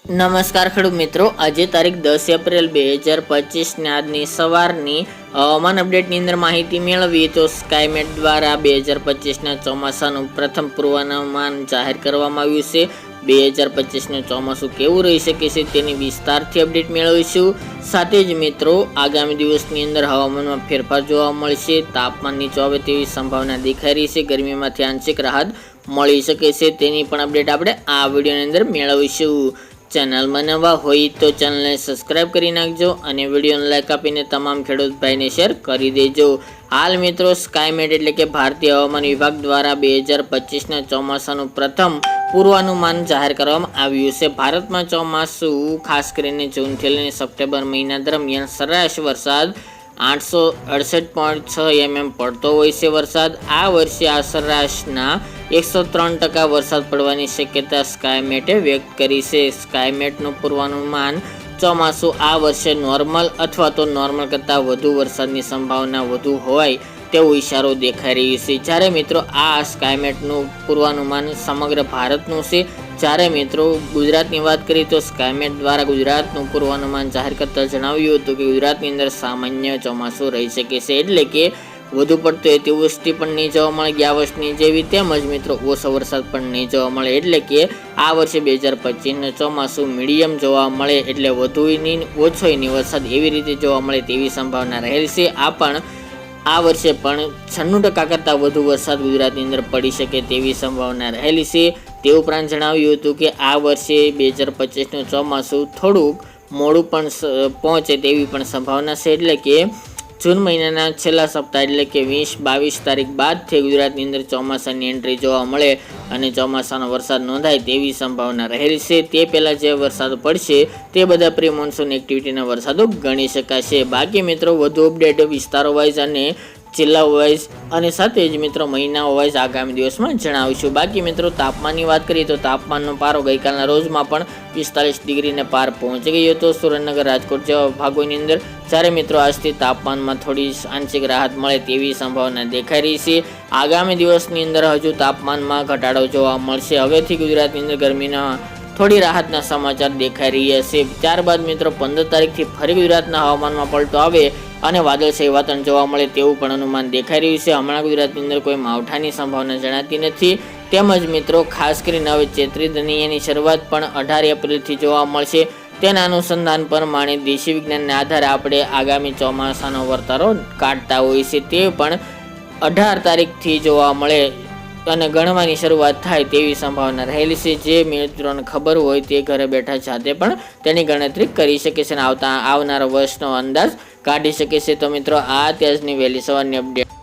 નમસ્કાર ખેડૂત મિત્રો, આજે તારીખ 10 એપ્રિલ 2025 આજની સવારની હવામાન અપડેટની અંદર માહિતી મેળવીએ તો સ્કાયમેટ દ્વારા 2025ના ચોમાસાનું પ્રથમ પૂર્વાનુમાન જાહેર કરવામાં આવ્યું છે। 2025નું ચોમાસું કેવું રહી શકે છે તેની વિસ્તારથી અપડેટ મેળવીશું। સાથે જ મિત્રો આગામી દિવસની અંદર હવામાનમાં ફેરફાર જોવા મળશે, તાપમાન નીચું આવે તેવી સંભાવના દેખાઈ રહી છે, ગરમીમાંથી આંશિક રાહત મળી શકે છે તેની પણ અપડેટ આપણે આ વિડીયોની અંદર મેળવીશું। ચેનલમાં નવા હોય તો ચેનલને સબસ્ક્રાઇબ કરી નાખજો અને વિડીયોને લાઈક આપીને તમામ ખેડૂત ભાઈને શેર કરી દેજો। હાલ મિત્રો સ્કાયમેટ એટલે કે ભારતીય હવામાન વિભાગ દ્વારા 2025ના ચોમાસાનું પ્રથમ પૂર્વાનુમાન જાહેર કરવામાં આવ્યું છે। ભારતમાં ચોમાસું ખાસ કરીને જૂનથી લઈને સપ્ટેમ્બર મહિના દરમિયાન સરેરાશ વરસાદ 868.6 mm પડતો હોય છે। વરસાદ આ વર્ષે આ સરેરાશના 103% વરસાદ પડવાની શક્યતા સ્કાયમેટે વ્યક્ત કરી છે। સ્કાયમેટનું પૂર્વાનુમાન ચોમાસું આ વર્ષે નોર્મલ અથવા તો નોર્મલ કરતાં વધુ વરસાદની સંભાવના વધુ હોય તેવો ઇશારો દેખાઈ રહ્યો છે। જ્યારે મિત્રો આ સ્કાયમેટનું પૂર્વાનુમાન સમગ્ર ભારતનું છે। જ્યારે મિત્રો ગુજરાતની વાત કરીએ તો સ્કાયમેટ દ્વારા ગુજરાતનું પૂર્વાનુમાન જાહેર કરતા જણાવ્યું હતું કે ગુજરાતની અંદર સામાન્ય ચોમાસું રહી શકે છે, એટલે કે વધુ પડતો અતિવૃષ્ટિ પણ નહીં જોવા મળે ગયા વર્ષની જેવી, તેમજ મિત્રો ઓછો વરસાદ પણ નહીં જોવા મળે, એટલે કે આ વર્ષે 2025નું ચોમાસું મીડિયમ જોવા મળે, એટલે વધુની ઓછોની વરસાદ એવી રીતે જોવા મળે તેવી સંભાવના રહેલ છે। આ વર્ષે પણ 96% કરતાં વધુ વરસાદ ગુજરાતની અંદર પડી શકે તેવી સંભાવના રહેલી છે। તે ઉપરાંત જણાવ્યું હતું કે આ વર્ષે 2025નું ચોમાસું થોડુંક મોડું પણ પહોંચે તેવી પણ સંભાવના છે, એટલે કે જૂન મહિનાના છેલ્લા સપ્તાહ એટલે કે 20-22 તારીખ બાદથી ગુજરાતની અંદર ચોમાસાની એન્ટ્રી જોવા મળે અને ચોમાસાનો વરસાદ નોંધાય તેવી સંભાવના રહેલી છે। તે પહેલાં જે વરસાદ પડશે તે બધા પ્રી મોન્સૂન એક્ટિવિટીના વરસાદો ગણી શકાશે। બાકી મિત્રો વધુ અપડેટ વિસ્તારો વાઇઝ અને જિલ્લા વાઇઝ અને સાથે જ મિત્રો મહિનાઓ વાઇઝ આગામી દિવસમાં જણાવીશું। બાકી મિત્રો તાપમાનની વાત કરીએ તો તાપમાનનો પારો ગઈકાલના રોજમાં પણ 45 ડિગ્રીને પાર પહોંચી ગયો હતો સુરેન્દ્રનગર, રાજકોટ જેવા ભાગોની અંદર। જ્યારે મિત્રો આજથી તાપમાનમાં થોડી આંશિક રાહત મળે તેવી સંભાવના દેખાઈ રહી છે। આગામી દિવસની અંદર હજુ તાપમાનમાં ઘટાડો જોવા મળશે। હવેથી ગુજરાતની અંદર ગરમીના થોડી રાહતના સમાચાર દેખાઈ રહ્યા છે। ત્યારબાદ મિત્રો 15 તારીખથી ફરી ગુજરાતના હવામાનમાં પલટો આવે અને વાદળછાયું વાતાવરણ જોવા મળે તેવું પણ અનુમાન દેખાઈ રહ્યું છે। હમણાં ગુજરાતની અંદર કોઈ માવઠાની સંભાવના જણાતી નથી, તેમજ મિત્રો ખાસ કરીને હવે ચૈત્રી દનિયાની શરૂઆત પણ 18 એપ્રિલથી જોવા મળશે। તેના અનુસંધાન પ્રમાણે દેશી વિજ્ઞાનના આધારે આપણે આગામી ચોમાસાનો વર્તારો કાઢતા હોઈએ છીએ, તે પણ 18 તારીખથી જોવા મળે અને ગણવાની શરૂઆત થાય તેવી સંભાવના રહેલી છે। જે મિત્રોને ખબર હોય તે ઘરે બેઠા જાતે પણ તેની ગણતરી કરી શકે છે અને આવનારા વર્ષનો અંદાજ કાઢી શકે છે। તો મિત્રો આ ત્યાંની વહેલી સવારની અપડેટ